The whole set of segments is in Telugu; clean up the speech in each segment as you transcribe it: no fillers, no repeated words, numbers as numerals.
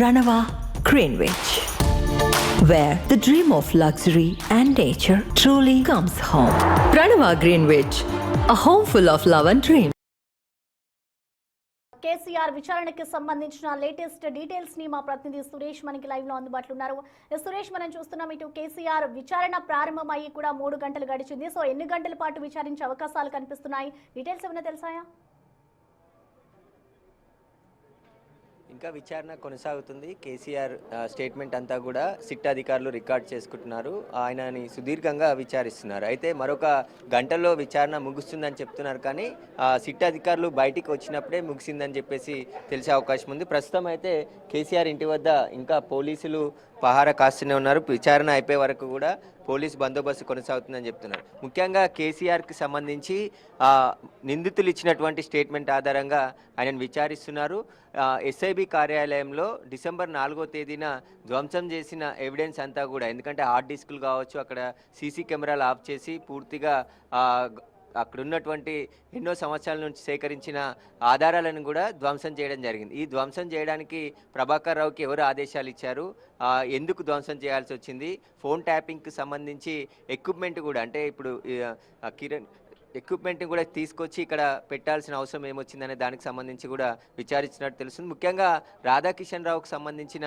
Ranava Greenwich, where the dream of luxury and nature truly comes home. Ranava Greenwich, a home full of love and dreams. KCR విచారణకి సంబంధించిన లేటెస్ట్ డీటెయిల్స్ ని మా ప్రతినిధి సురేష్ మనకి లైవ్ లో అందుబాటులో ఉన్నారు. సురేష్, మనం చూస్తున్నాం ఇటు కేసీఆర్ విచారణ ప్రారంభమయ్యి కూడా 3 గంటలు గడిచింది. సో ఎన్ని గంటల పాటు విచారించే అవకాశాలు కనిపిస్తున్నాయి? డీటెయిల్స్ ఏమైనా తెలుసాయా? ఇంకా విచారణ కొనసాగుతుంది. కేసీఆర్ స్టేట్మెంట్ అంతా కూడా సిట్ అధికారులు రికార్డ్ చేసుకుంటున్నారు. ఆయనని సుదీర్ఘంగా విచారిస్తున్నారు. అయితే మరొక గంటలో విచారణ ముగుస్తుందని చెప్తున్నారు. కానీ సిట్ అధికారులు బయటికి వచ్చినప్పుడే ముగిసిందని చెప్పేసి తెలిసే అవకాశం ఉంది. ప్రస్తుతం అయితే కేసీఆర్ ఇంటి వద్ద ఇంకా పోలీసులు పహారా కాస్తూనే ఉన్నారు. విచారణ అయిపోయే వరకు కూడా పోలీస్ బందోబస్తు కొనసాగుతుందని చెప్తున్నారు. ముఖ్యంగా కేసీఆర్కి సంబంధించి నిందితులు ఇచ్చినటువంటి స్టేట్మెంట్ ఆధారంగా ఆయనను విచారిస్తున్నారు. ఎస్ఐబి కార్యాలయంలో డిసెంబర్ 4వ తేదీన ధ్వంసం చేసిన ఎవిడెన్స్ అంతా కూడా, ఎందుకంటే హార్డ్ డిస్కులు కావచ్చు, అక్కడ సీసీ కెమెరాలు ఆఫ్ చేసి పూర్తిగా అక్కడ ఉన్నటువంటి ఎన్నో సంవత్సరాల నుంచి సేకరించిన ఆధారాలను కూడా ధ్వంసం చేయడం జరిగింది. ఈ ధ్వంసం చేయడానికి ప్రభాకర్ రావుకి ఎవరు ఆదేశాలు ఇచ్చారు, ఎందుకు ధ్వంసం చేయాల్సి వచ్చింది, ఫోన్ ట్యాపింగ్కి సంబంధించి ఎక్విప్మెంట్ కూడా, అంటే ఇప్పుడు కిరణ్ ఎక్విప్మెంట్ని కూడా తీసుకొచ్చి ఇక్కడ పెట్టాల్సిన అవసరం ఏమొచ్చిందనే దానికి సంబంధించి కూడా విచారించినట్టు తెలుస్తుంది. ముఖ్యంగా రాధాకిషన్ రావుకు సంబంధించిన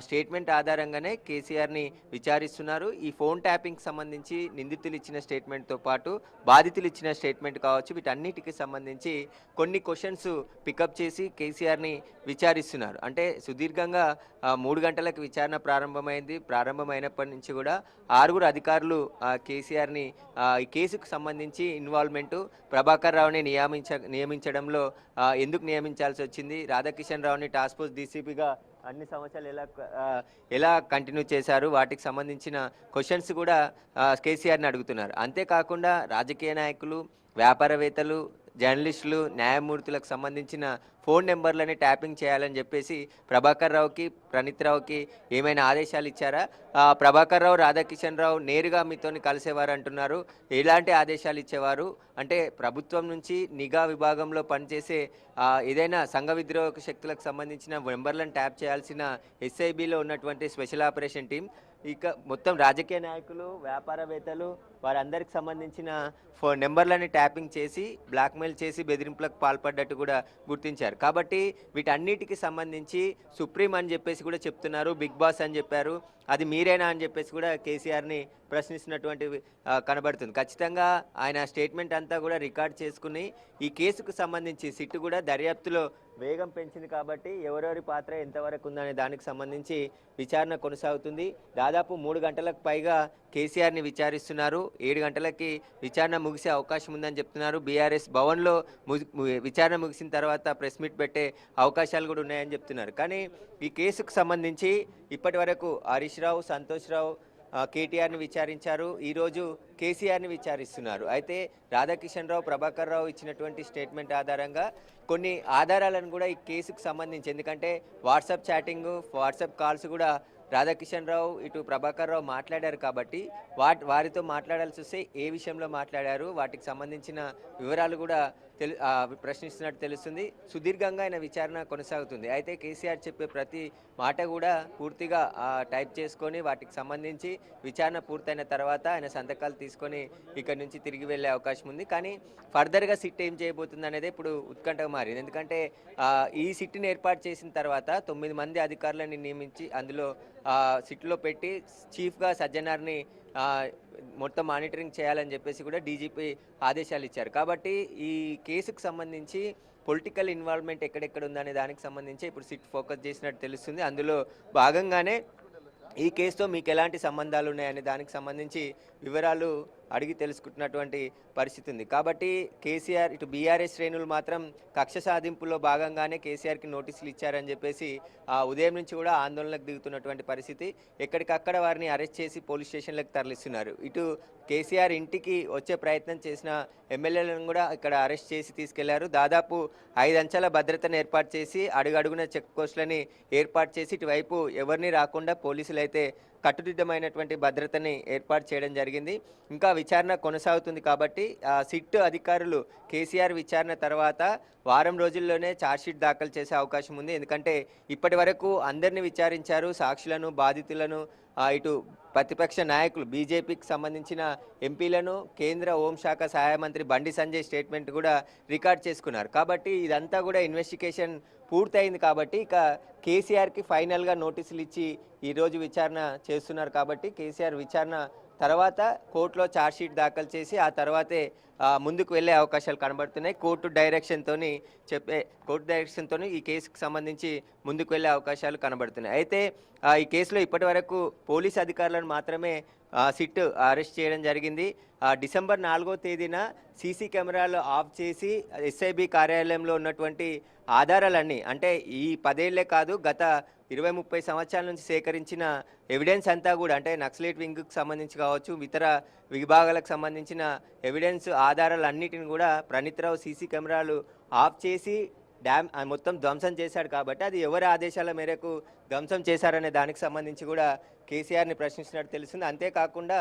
స్టేట్మెంట్ ఆధారంగానే కేసీఆర్ని విచారిస్తున్నారు. ఈ ఫోన్ ట్యాపింగ్కి సంబంధించి నిందితులు ఇచ్చిన స్టేట్మెంట్తో పాటు బాధితులు ఇచ్చిన స్టేట్మెంట్ కావచ్చు, వీటన్నిటికి సంబంధించి కొన్ని క్వశ్చన్స్ పికప్ చేసి కేసీఆర్ని విచారిస్తున్నారు. అంటే సుదీర్ఘంగా 3 గంటలకు విచారణ ప్రారంభమైనప్పటి నుంచి కూడా 6 అధికారులు కేసీఆర్ని ఈ కేసుకు సంబంధించి ఇన్వాల్వ్మెంటు, ప్రభాకర్ రావుని నియమించడంలో ఎందుకు నియమించాల్సి వచ్చింది, రాధాకిషన్ రావుని టాస్క్ ఫోర్స్ డీసీపీగా అన్ని సంవత్సరాలు ఎలా కంటిన్యూ చేశారు, వాటికి సంబంధించిన క్వశ్చన్స్ కూడా కేసీఆర్ని అడుగుతున్నారు. అంతేకాకుండా రాజకీయ నాయకులు, వ్యాపారవేత్తలు, జర్నలిస్టులు, న్యాయమూర్తులకు సంబంధించిన ఫోన్ నెంబర్లని ట్యాపింగ్ చేయాలని చెప్పేసి ప్రభాకర్ రావుకి, ప్రణీత్ రావుకి ఏమైనా ఆదేశాలు ఇచ్చారా? ప్రభాకర్ రావు, రాధాకిషన్ రావు నేరుగా మీతోని కలిసేవారు అంటున్నారు. ఎలాంటి ఆదేశాలు ఇచ్చేవారు? అంటే ప్రభుత్వం నుంచి నిఘా విభాగంలో పనిచేసే ఏదైనా సంఘ విద్రోహక శక్తులకు సంబంధించిన నెంబర్లను ట్యాప్ చేయాల్సిన ఎస్ఐబిలో ఉన్నటువంటి స్పెషల్ ఆపరేషన్ టీం ఇక మొత్తం రాజకీయ నాయకులు, వ్యాపారవేత్తలు వారందరికి సంబంధించిన ఫోన్ నెంబర్లని ట్యాపింగ్ చేసి బ్లాక్మెయిల్ చేసి బెదిరింపులకు పాల్పడ్డట్టు కూడా గుర్తించారు. కాబట్టి వీటన్నిటికి సంబంధించి సుప్రీం అని చెప్పేసి కూడా చెప్తున్నారు, బిగ్ బాస్ అని చెప్పారు, అది మీరేనా అని చెప్పేసి కూడా కేసీఆర్ని ప్రశ్నిస్తున్నటువంటి కనబడుతుంది. ఖచ్చితంగా ఆయన స్టేట్మెంట్ అంతా కూడా రికార్డ్ చేసుకుని ఈ కేసుకు సంబంధించి సిట్టు కూడా దర్యాప్తులో వేగం పెంచింది. కాబట్టి ఎవరెవరి పాత్ర ఎంతవరకు ఉందనే దానికి సంబంధించి విచారణ కొనసాగుతుంది. దాదాపు 3 గంటలకు పైగా కేసీఆర్ని విచారిస్తున్నారు. 7 గంటలకి విచారణ ముగిసే అవకాశం ఉందని చెప్తున్నారు. బీఆర్ఎస్ భవన్లో విచారణ ముగిసిన తర్వాత ప్రెస్ మీట్ పెట్టే అవకాశాలు కూడా ఉన్నాయని చెప్తున్నారు. కానీ ఈ కేసుకు సంబంధించి ఇప్పటి వరకు హరీష్ రావు, సంతోష్ రావు, కేటీఆర్ని విచారించారు. ఈరోజు కేసీఆర్ని విచారిస్తున్నారు. అయితే రాధాకిషన్ రావు, ప్రభాకర్ రావు ఇచ్చినటువంటి స్టేట్మెంట్ ఆధారంగా కొన్ని ఆధారాలను కూడా ఈ కేసుకు సంబంధించి, ఎందుకంటే వాట్సాప్ చాటింగ్, వాట్సాప్ కాల్స్ కూడా రాధాకిషన్ రావు, ఇటు ప్రభాకర్ రావు మాట్లాడారు. కాబట్టి వారితో మాట్లాడాల్సి వస్తే ఏ విషయంలో మాట్లాడారు, వాటికి సంబంధించిన వివరాలు కూడా ప్రశ్నిస్తున్నట్టు తెలుస్తుంది. సుదీర్ఘంగా ఆయన విచారణ కొనసాగుతుంది. అయితే కేసీఆర్ చెప్పే ప్రతి మాట కూడా పూర్తిగా టైప్ చేసుకొని వాటికి సంబంధించి విచారణ పూర్తయిన తర్వాత ఆయన సంతకాలు తీసుకొని ఇక్కడి నుంచి తిరిగి వెళ్ళే అవకాశం ఉంది. కానీ ఫర్దర్గా సిట్ ఏం చేయబోతుంది అనేది ఇప్పుడు ఉత్కంఠగా మారింది. ఎందుకంటే ఈ సిట్ని ఏర్పాటు చేసిన తర్వాత 9 మంది అధికారులను నియమించి అందులో సిట్లో పెట్టి చీఫ్గా సజ్జనార్ని మొత్తం మానిటరింగ్ చేయాలని చెప్పేసి కూడా డీజీపీ ఆదేశాలు ఇచ్చారు. కాబట్టి ఈ కేసుకు సంబంధించి పొలిటికల్ ఇన్వాల్వ్మెంట్ ఎక్కడెక్కడ ఉందనే దానికి సంబంధించి ఇప్పుడు సిట్ ఫోకస్ చేసినట్టు తెలుస్తుంది. అందులో భాగంగానే ఈ కేసుతో మీకు ఎలాంటి సంబంధాలు ఉన్నాయనే దానికి సంబంధించి వివరాలు అడిగి తెలుసుకుంటున్నటువంటి పరిస్థితి ఉంది. కాబట్టి కేసీఆర్, ఇటు బీఆర్ఎస్ శ్రేణులు మాత్రం కక్ష సాధింపులో భాగంగానే కేసీఆర్కి నోటీసులు ఇచ్చారని చెప్పేసి ఉదయం నుంచి కూడా ఆందోళనకు దిగుతున్నటువంటి పరిస్థితి. ఎక్కడికక్కడ వారిని అరెస్ట్ చేసి పోలీస్ స్టేషన్లకు తరలిస్తున్నారు. ఇటు కేసీఆర్ ఇంటికి వచ్చే ప్రయత్నం చేసిన ఎమ్మెల్యేలను కూడా ఇక్కడ అరెస్ట్ చేసి తీసుకెళ్లారు. దాదాపు 5 అంచెల భద్రతను ఏర్పాటు చేసి అడుగడుగున చెక్ పోస్టులని ఏర్పాటు చేసి ఇటువైపు ఎవరిని రాకుండా పోలీసులు అయితే కట్టుదిట్టమైనటువంటి భద్రతని ఏర్పాటు చేయడం జరిగింది. ఇంకా విచారణ కొనసాగుతుంది కాబట్టి సిట్ అధికారులు కేసీఆర్ విచారణ తర్వాత వారం రోజుల్లోనే ఛార్జ్షీట్ దాఖలు చేసే అవకాశం ఉంది. ఎందుకంటే ఇప్పటి వరకు అందరినీ విచారించారు, సాక్షులను, బాధితులను, ఇటు ప్రతిపక్ష నాయకులు బీజేపీకి సంబంధించిన ఎంపీలను, కేంద్ర హోంశాఖ సహాయ మంత్రి బండి సంజయ్ స్టేట్మెంట్ కూడా రికార్డ్ చేసుకున్నారు. కాబట్టి ఇదంతా కూడా ఇన్వెస్టిగేషన్ పూర్తయింది కాబట్టి ఇక కేసీఆర్కి ఫైనల్గా నోటీసులు ఇచ్చి ఈరోజు విచారణ చేస్తున్నారు. కాబట్టి కేసీఆర్ విచారణ తర్వాత కోర్టులో ఛార్జ్షీట్ దాఖలు చేసి ఆ తర్వాతే ముందుకు వెళ్ళే అవకాశాలు కనబడుతున్నాయి. కోర్టు డైరెక్షన్తోని ఈ కేసుకు సంబంధించి ముందుకు వెళ్ళే అవకాశాలు కనబడుతున్నాయి. అయితే ఈ కేసులో ఇప్పటి వరకు పోలీస్ అధికారులను మాత్రమే సిట్ అరెస్ట్ చేయడం జరిగింది. డిసెంబర్ 4వ తేదీన సీసీ కెమెరాలు ఆఫ్ చేసి ఎస్ఐబి కార్యాలయంలో ఉన్నటువంటి ఆధారాలన్నీ, అంటే ఈ 10 ఏళ్లే కాదు గత 20-30 సంవత్సరాల నుంచి సేకరించిన ఎవిడెన్స్ అంతా కూడా, అంటే నక్సలైట్ వింగ్కి సంబంధించి కావచ్చు, ఇతర విభాగాలకు సంబంధించిన ఎవిడెన్స్ ఆధారాలన్నిటిని కూడా ప్రణీత్ రావు సీసీ కెమెరాలు ఆఫ్ చేసి మొత్తం ధ్వంసం చేశాడు. కాబట్టి అది ఎవరి ఆదేశాల మేరకు ధ్వంసం చేశారనే దానికి సంబంధించి కూడా కేసీఆర్ని ప్రశ్నించినట్టు తెలుస్తుంది. అంతేకాకుండా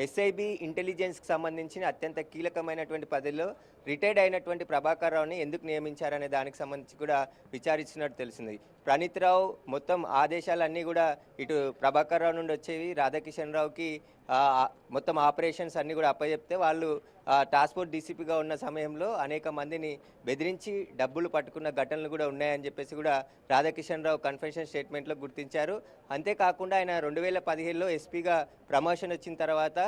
ఎస్ఐబి ఇంటెలిజెన్స్కి సంబంధించిన అత్యంత కీలకమైనటువంటి పదవిలో రిటైర్డ్ అయినటువంటి ప్రభాకర్ రావుని ఎందుకు నియమించారనే దానికి సంబంధించి కూడా విచారించినట్టు తెలిసింది. ప్రణీత్ రావు మొత్తం ఆదేశాలన్నీ కూడా ఇటు ప్రభాకర్ రావు నుండి వచ్చేవి, రాధాకిషన్ రావుకి మొత్తం ఆపరేషన్స్ అన్నీ కూడా అప్పచెప్తే వాళ్ళు టాస్క్ ఫోర్స్ డీసీపీగా ఉన్న సమయంలో అనేక మందిని బెదిరించి డబ్బులు పట్టుకున్న ఘటనలు కూడా ఉన్నాయని చెప్పేసి కూడా రాధాకిషన్ రావు కన్ఫెషన్ స్టేట్మెంట్లో గుర్తించారు. అంతేకాకుండా ఆయన 2017లో ఎస్పీగా ప్రమోషన్ వచ్చిన తర్వాత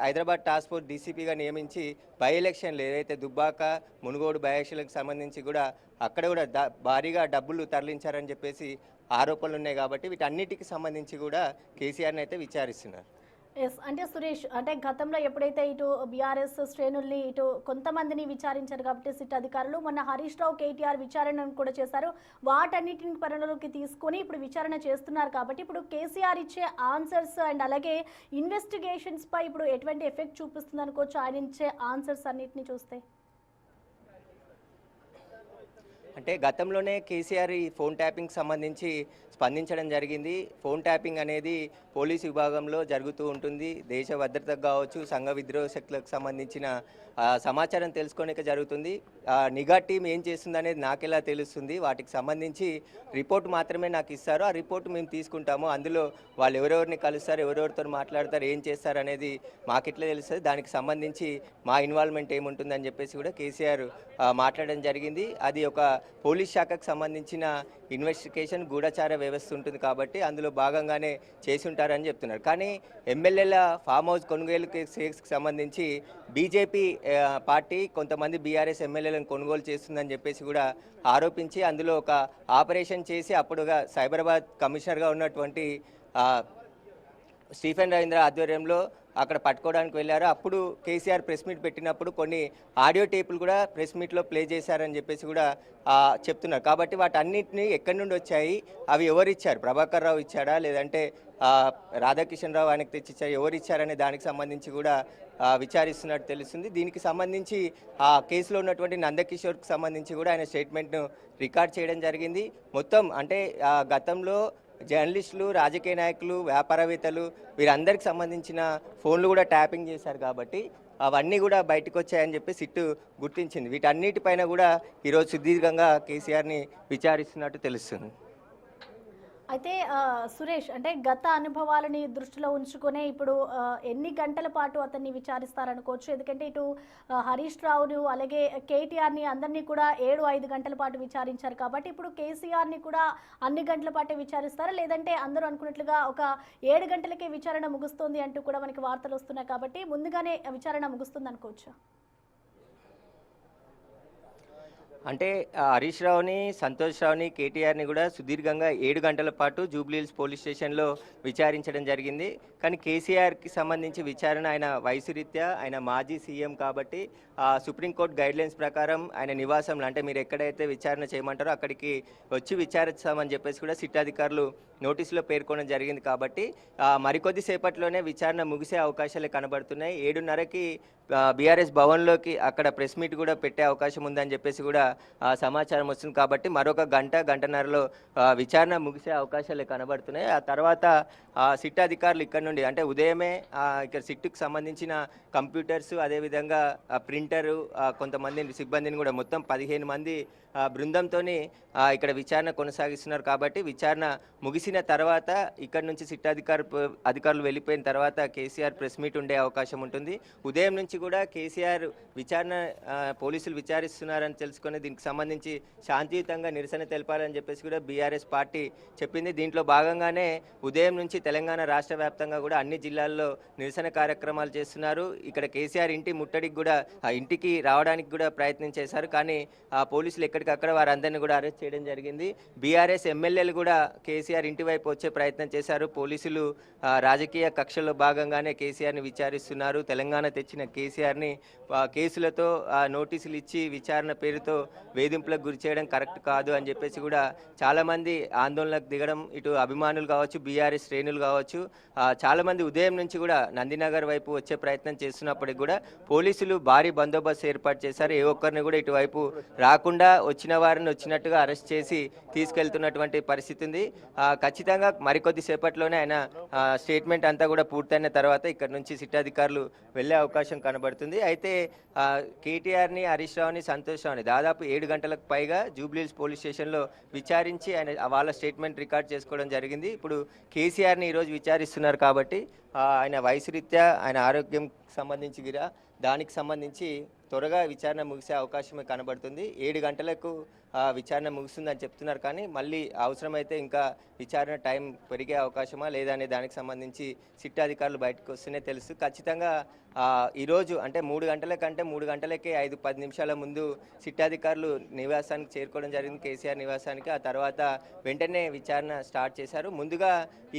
హైదరాబాద్ టాస్క్ ఫోర్స్ డీసీపీగా నియమించి బై ఎలక్షన్లు ఏదైతే దుబ్బాక, మునుగోడు బై ఎలక్షన్లకు సంబంధించి కూడా అక్కడ కూడా భారీగా డబ్బులు తరలించారని చెప్పేసి ఆరోపణలు ఉన్నాయి. కాబట్టి వీటన్నిటికి సంబంధించి కూడా కేసీఆర్ని అయితే విచారిస్తున్నారు. ఎస్, అంటే సురేష్, అంటే గతంలో ఎప్పుడైతే ఇటు బీఆర్ఎస్ శ్రేణుల్ని ఇటు కొంతమందిని విచారించారు కాబట్టి సిట్ అధికారులు, మొన్న హరీష్ రావు కేటీఆర్ విచారణను కూడా చేశారు. వాటన్నిటిని పరిగణలోకి తీసుకొని ఇప్పుడు విచారణ చేస్తున్నారు. కాబట్టి ఇప్పుడు కేసీఆర్ ఇచ్చే ఆన్సర్స్ అండ్ అలాగే ఇన్వెస్టిగేషన్స్ పై ఇప్పుడు ఎటువంటి ఎఫెక్ట్ చూపిస్తుంది అనుకోవచ్చు ఆయన ఇచ్చే ఆన్సర్స్ అన్నిటిని చూస్తే? అంటే గతంలోనే కేసీఆర్ ఈ ఫోన్ ట్యాపింగ్ సంబంధించి స్పందించడం జరిగింది. ఫోన్ ట్యాపింగ్ అనేది పోలీసు విభాగంలో జరుగుతూ ఉంటుంది. దేశ భద్రతకు కావచ్చు, సంఘ విద్రోహ శక్తులకు సంబంధించిన సమాచారం తెలుసుకోనిక జరుగుతుంది. నిఘా టీం ఏం చేస్తుంది అనేది నాకెలా తెలుస్తుంది? వాటికి సంబంధించి రిపోర్ట్ మాత్రమే నాకు ఇస్తారు. ఆ రిపోర్ట్ మేము తీసుకుంటాము. అందులో వాళ్ళు ఎవరెవరిని కలుస్తారు, ఎవరెవరితో మాట్లాడతారు, ఏం చేస్తారు అనేది మాకెట్లా తెలుస్తుంది. దానికి సంబంధించి మా ఇన్వాల్వ్మెంట్ ఏముంటుందని చెప్పేసి కూడా కేసీఆర్ మాట్లాడడం జరిగింది. అది ఒక పోలీస్ శాఖకు సంబంధించిన ఇన్వెస్టిగేషన్, గూఢచార వ్యవస్థ ఉంటుంది కాబట్టి అందులో భాగంగానే చేసి ఉంటారని చెప్తున్నారు. కానీ ఎమ్మెల్యేల ఫామ్ హౌస్ కొనుగోలు కేసుకు సంబంధించి బీజేపీ పార్టీ కొంతమంది బీఆర్ఎస్ ఎమ్మెల్యేలను కొనుగోలు చేస్తుందని చెప్పేసి కూడా ఆరోపించి అందులో ఒక ఆపరేషన్ చేసి అప్పుడుగా సైబరాబాద్ కమిషనర్గా ఉన్నటువంటి స్టీఫెన్ రవీంద్ర ఆధ్వర్యంలో అక్కడ పట్టుకోవడానికి వెళ్ళారు. అప్పుడు కేసీఆర్ ప్రెస్ మీట్ పెట్టినప్పుడు కొన్ని ఆడియో టేపులు కూడా ప్రెస్ మీట్లో ప్లే చేశారని చెప్పేసి కూడా చెప్తున్నారు. కాబట్టి వాటన్నిటిని ఎక్కడి నుండి వచ్చాయి, అవి ఎవరు ఇచ్చారు, ప్రభాకర్ రావు ఇచ్చాడా లేదంటే రాధాకిషన్ రావు ఆయనకు తెచ్చిచ్చారు, ఎవరు ఇచ్చారనే దానికి సంబంధించి కూడా విచారిస్తున్నట్టు తెలుస్తుంది. దీనికి సంబంధించి ఆ కేసులో ఉన్నటువంటి నందకిషోర్కి సంబంధించి కూడా ఆయన స్టేట్మెంట్ను రికార్డ్ చేయడం జరిగింది. మొత్తం అంటే గతంలో జర్నలిస్టులు, రాజకీయ నాయకులు, వ్యాపారవేత్తలు వీరందరికి సంబంధించిన ఫోన్లు కూడా ట్యాపింగ్ చేశారు. కాబట్టి అవన్నీ కూడా బయటకు వచ్చాయని చెప్పి సిట్టు గుర్తించింది. వీటన్నిటిపైన కూడా ఈరోజు సుదీర్ఘంగా కేసీఆర్ని విచారిస్తున్నట్టు తెలుస్తుంది. అయితే సురేష్, అంటే గత అనుభవాలని దృష్టిలో ఉంచుకునే ఇప్పుడు ఎన్ని గంటల పాటు అతన్ని విచారిస్తారనుకోవచ్చు? ఎందుకంటే ఇటు హరీష్ రావును అలాగే కేటీఆర్ని అందరినీ కూడా 7-5 గంటల పాటు విచారించారు. కాబట్టి ఇప్పుడు కేసీఆర్ని కూడా అన్ని గంటల పాటు విచారిస్తారా, లేదంటే అందరూ అనుకున్నట్లుగా ఒక 7 గంటలకే విచారణ ముగుస్తుంది అంటూ కూడా మనకి వార్తలు వస్తున్నాయి. కాబట్టి ముందుగానే విచారణ ముగుస్తుంది అనుకోవచ్చు? అంటే హరీష్ రావుని, సంతోష్ రావుని, కేటీఆర్ని కూడా సుదీర్ఘంగా 7 గంటల పాటు జూబ్లీహిల్స్ పోలీస్ స్టేషన్లో విచారించడం జరిగింది. కానీ కేసీఆర్కి సంబంధించి విచారణ ఆయన వయసు రీత్యా ఆయన మాజీ సీఎం కాబట్టి సుప్రీంకోర్టు గైడ్లైన్స్ ప్రకారం ఆయన నివాసంలో, అంటే మీరు ఎక్కడైతే విచారణ చేయమంటారో అక్కడికి వచ్చి విచారిస్తామని చెప్పేసి కూడా సిట్ అధికారులు నోటీసులో పేర్కొనడం జరిగింది. కాబట్టి మరికొద్ది సేపట్లోనే విచారణ ముగిసే అవకాశాలు కనబడుతున్నాయి. 7:30కి బీఆర్ఎస్ భవన్లోకి అక్కడ ప్రెస్ మీట్ కూడా పెట్టే అవకాశం ఉందని చెప్పేసి కూడా సమాచారం వస్తుంది. కాబట్టి మరొక గంటన్నరలో విచారణ ముగిసే అవకాశాలు కనబడుతున్నాయి. ఆ తర్వాత సిట్ అధికారులు ఇక్కడ నుండి అంటే ఉదయమే ఇక్కడ సిట్కు సంబంధించిన కంప్యూటర్స్ అదేవిధంగా ప్రింటరు కొంతమంది సిబ్బందిని కూడా మొత్తం 15 మంది బృందంతో ఇక్కడ విచారణ కొనసాగిస్తున్నారు. కాబట్టి విచారణ ముగిసిన తర్వాత ఇక్కడ నుంచి సిట్ అధికారులు వెళ్ళిపోయిన తర్వాత కేసీఆర్ ప్రెస్ మీట్ ఉండే అవకాశం ఉంటుంది. ఉదయం నుంచి కూడా కేసీఆర్ విచారణ పోలీసులు విచారిస్తున్నారని తెలుసుకొని దీనికి సంబంధించి శాంతియుతంగా నిరసన తెలపాలని చెప్పేసి కూడా బీఆర్ఎస్ పార్టీ చెప్పింది. దీంట్లో భాగంగానే ఉదయం నుంచి తెలంగాణ రాష్ట్ర వ్యాప్తంగా కూడా అన్ని జిల్లాల్లో నిరసన కార్యక్రమాలు చేస్తున్నారు. ఇక్కడ కేసీఆర్ ఇంటి ముట్టడికి కూడా ఇంటికి రావడానికి కూడా ప్రయత్నం చేశారు. కానీ పోలీసులు ఎక్కడికక్కడ వారందరినీ కూడా అరెస్ట్ చేయడం జరిగింది. బీఆర్ఎస్ ఎమ్మెల్యేలు కూడా కేసీఆర్ ఇంటి వైపు వచ్చే ప్రయత్నం చేశారు. పోలీసులు రాజకీయ కక్షలో భాగంగానే కేసీఆర్ని విచారిస్తున్నారు. తెలంగాణ తెచ్చిన కేసీఆర్ని కేసులతో నోటీసులు ఇచ్చి విచారణ పేరుతో వేధింపులకు గురి చేయడం కరెక్ట్ కాదు అని చెప్పేసి కూడా చాలామంది ఆందోళనకు దిగడం, ఇటు అభిమానులు కావచ్చు, బీఆర్ఎస్ శ్రేణులు కావచ్చు, చాలామంది ఉదయం నుంచి కూడా నందినగర్ వైపు వచ్చే ప్రయత్నం చేస్తున్నప్పటికీ కూడా పోలీసులు భారీ బందోబస్తు ఏర్పాటు చేశారు. ఏ ఒక్కరిని కూడా ఇటువైపు రాకుండా వచ్చిన వారిని వచ్చినట్టుగా అరెస్ట్ చేసి తీసుకెళ్తున్నటువంటి పరిస్థితి ఉంది. ఖచ్చితంగా మరికొద్ది సేపట్లోనే ఆయన స్టేట్మెంట్ అంతా కూడా పూర్తయిన తర్వాత ఇక్కడ నుంచి సిట్ అధికారులు వెళ్ళే అవకాశం కనబడుతుంది. అయితే కేటీఆర్ని, హరీష్ రావుని, సంతోష్ రావుని దాదాపు 7 గంటలకు పైగా జూబ్లీహిల్స్ పోలీస్ స్టేషన్లో విచారించి వాళ్ళ స్టేట్మెంట్ రికార్డ్ చేసుకోవడం జరిగింది. ఇప్పుడు కేసీఆర్ని ఈరోజు విచారిస్తున్నారు కాబట్టి ఆయన వయసు రీత్యా ఆయన ఆరోగ్యం సంబంధించి దానికి సంబంధించి త్వరగా విచారణ ముగిసే అవకాశమే కనబడుతుంది. 7 గంటలకు విచారణ ముగుస్తుందని చెప్తున్నారు. కానీ మళ్ళీ అవసరమైతే ఇంకా విచారణ టైం పెరిగే అవకాశమా లేదా అనే దానికి సంబంధించి సిట్ అధికారులు బయటకు వస్తేనే తెలుసు. ఖచ్చితంగా ఈరోజు అంటే 3 గంటల కంటే 3 గంటలకే 5-10 నిమిషాల ముందు సిట్ అధికారులు నివాసానికి చేరుకోవడం జరిగింది, కేసీఆర్ నివాసానికి. ఆ తర్వాత వెంటనే విచారణ స్టార్ట్ చేశారు. ముందుగా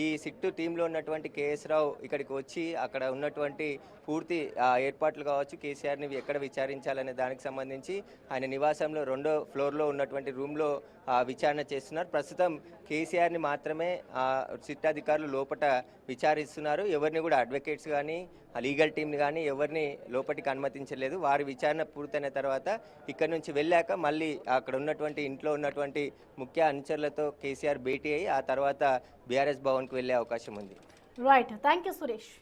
ఈ సిట్టు టీంలో ఉన్నటువంటి కేఎస్ రావు ఇక్కడికి వచ్చి అక్కడ ఉన్నటువంటి పూర్తి ఏర్పాట్లు కావచ్చు, కేసీఆర్ని ఎక్కడ విచారించాలనే దానికి సంబంధించి ఆయన నివాసంలో 2వ ఫ్లోర్లో ఉన్నటువంటి రూమ్లో విచారణ చేస్తున్నారు. ప్రస్తుతం కేసీఆర్ని మాత్రమే సిట్ అధికారులు లోపట విచారిస్తున్నారు. ఎవరిని కూడా అడ్వకేట్స్ కానీ లీగల్ టీంని కానీ ఎవరిని లోపలికి అనుమతించలేదు. వారి విచారణ పూర్తయిన తర్వాత ఇక్కడ నుంచి వెళ్ళాక మళ్ళీ అక్కడ ఉన్నటువంటి ఇంట్లో ఉన్నటువంటి ముఖ్య అనుచరులతో కేసీఆర్ భేటీ అయ్యి ఆ తర్వాత బీఆర్ఎస్ భవన్కు వెళ్ళే అవకాశం ఉంది. Right, thank you Suresh.